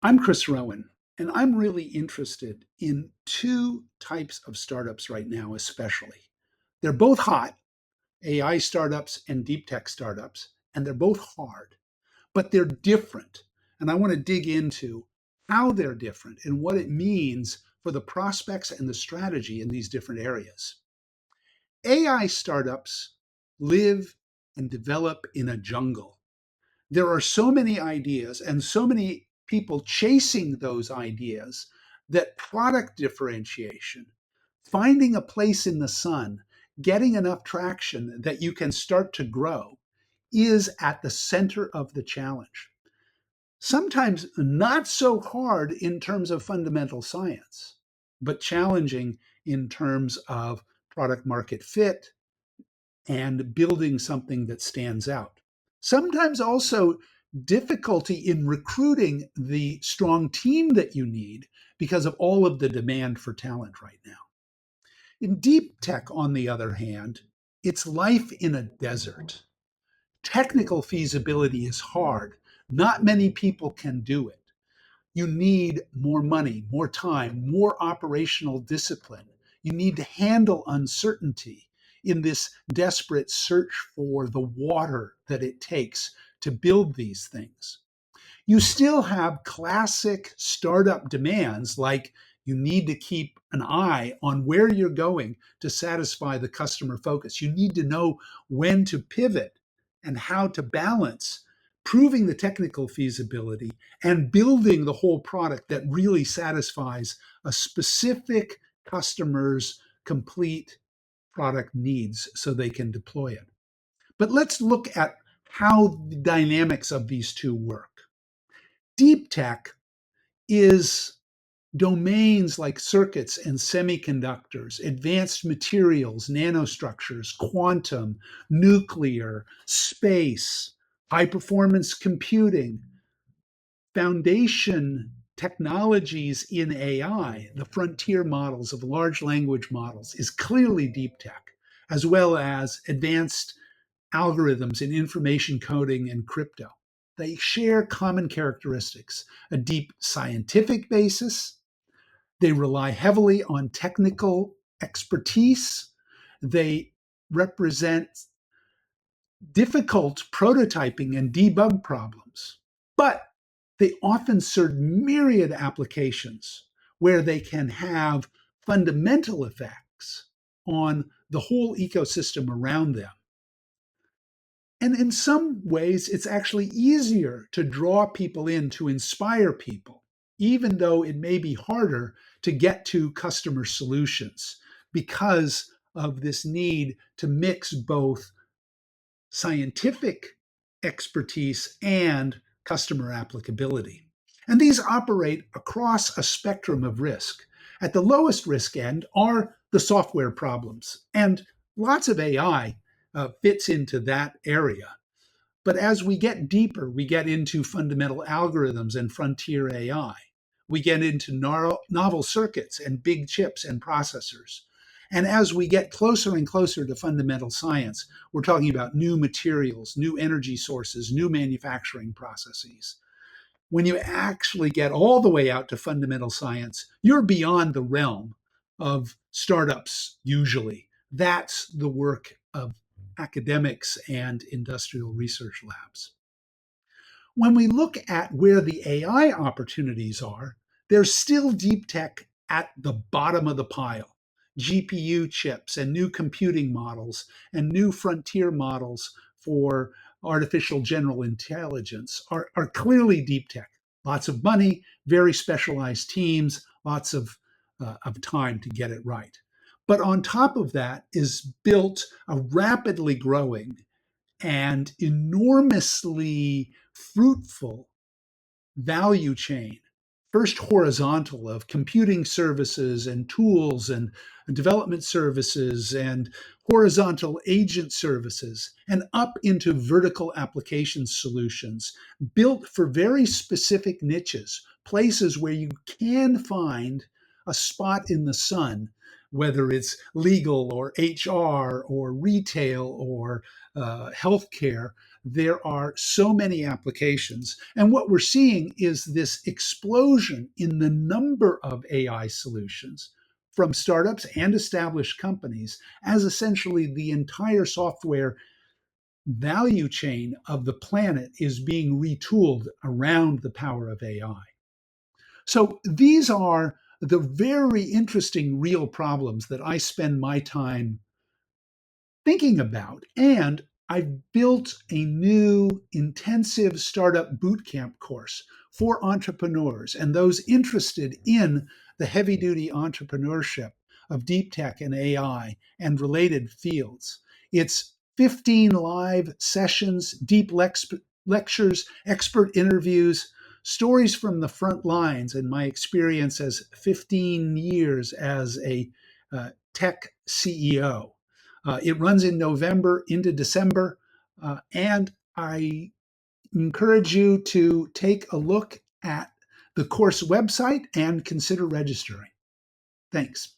I'm Chris Rowen, and I'm really interested in two types of startups right now, especially. They're both hot, AI startups and deep tech startups, and they're both hard, but they're different. And I want to dig into how they're different and what it means for the prospects and the strategy in these different areas. AI startups live and develop in a jungle. There are so many ideas and so many people chasing those ideas that product differentiation, finding a place in the sun, getting enough traction that you can start to grow, is at the center of the challenge. Sometimes not so hard in terms of fundamental science, but challenging in terms of product market fit and building something that stands out. Sometimes also difficulty in recruiting the strong team that you need because of all of the demand for talent right now. In deep tech, on the other hand, it's life in a desert. Technical feasibility is hard. Not many people can do it. You need more money, more time, more operational discipline. You need to handle uncertainty in this desperate search for the water that it takes to build these things. You still have classic startup demands like you need to keep an eye on where you're going to satisfy the customer focus. You need to know when to pivot and how to balance proving the technical feasibility and building the whole product that really satisfies a specific customer's complete product needs so they can deploy it. But let's look at how the dynamics of these two work. Deep tech is domains like circuits and semiconductors, advanced materials, nanostructures, quantum, nuclear, space, high performance computing, foundation technologies in AI, the frontier models of large language models, is clearly deep tech, as well as advanced algorithms in information coding and crypto. They share common characteristics: a deep scientific basis. They rely heavily on technical expertise. They represent difficult prototyping and debug problems, but they often serve myriad applications where they can have fundamental effects on the whole ecosystem around them. And in some ways, it's actually easier to draw people in, to inspire people, even though it may be harder to get to customer solutions because of this need to mix both scientific expertise and customer applicability. And these operate across a spectrum of risk. At the lowest risk end are the software problems, and lots of AI fits into that area. But as we get deeper, we get into fundamental algorithms and frontier AI. We get into novel circuits and big chips and processors. And as we get closer and closer to fundamental science, we're talking about new materials, new energy sources, new manufacturing processes. When you actually get all the way out to fundamental science, you're beyond the realm of startups usually. That's the work of academics and industrial research labs. When we look at where the AI opportunities are, there's still deep tech at the bottom of the pile. GPU chips and new computing models and new frontier models for artificial general intelligence are clearly deep tech. Lots of money, very specialized teams, lots of time to get it right. But on top of that is built a rapidly growing and enormously fruitful value chain. First, horizontal of computing services and tools and development services and horizontal agent services, and up into vertical application solutions built for very specific niches, places where you can find a spot in the sun, whether it's legal or HR or retail or healthcare, there are so many applications. And what we're seeing is this explosion in the number of AI solutions from startups and established companies, as essentially the entire software value chain of the planet is being retooled around the power of AI. So these are the very interesting real problems that I spend my time thinking about. And I've built a new intensive startup bootcamp course for entrepreneurs and those interested in the heavy duty entrepreneurship of deep tech and AI and related fields. It's 15 live sessions, deep lectures, expert interviews, stories from the front lines, and my experience as 15 years as a tech CEO. It runs in November into December, and I encourage you to take a look at the course website and consider registering. Thanks.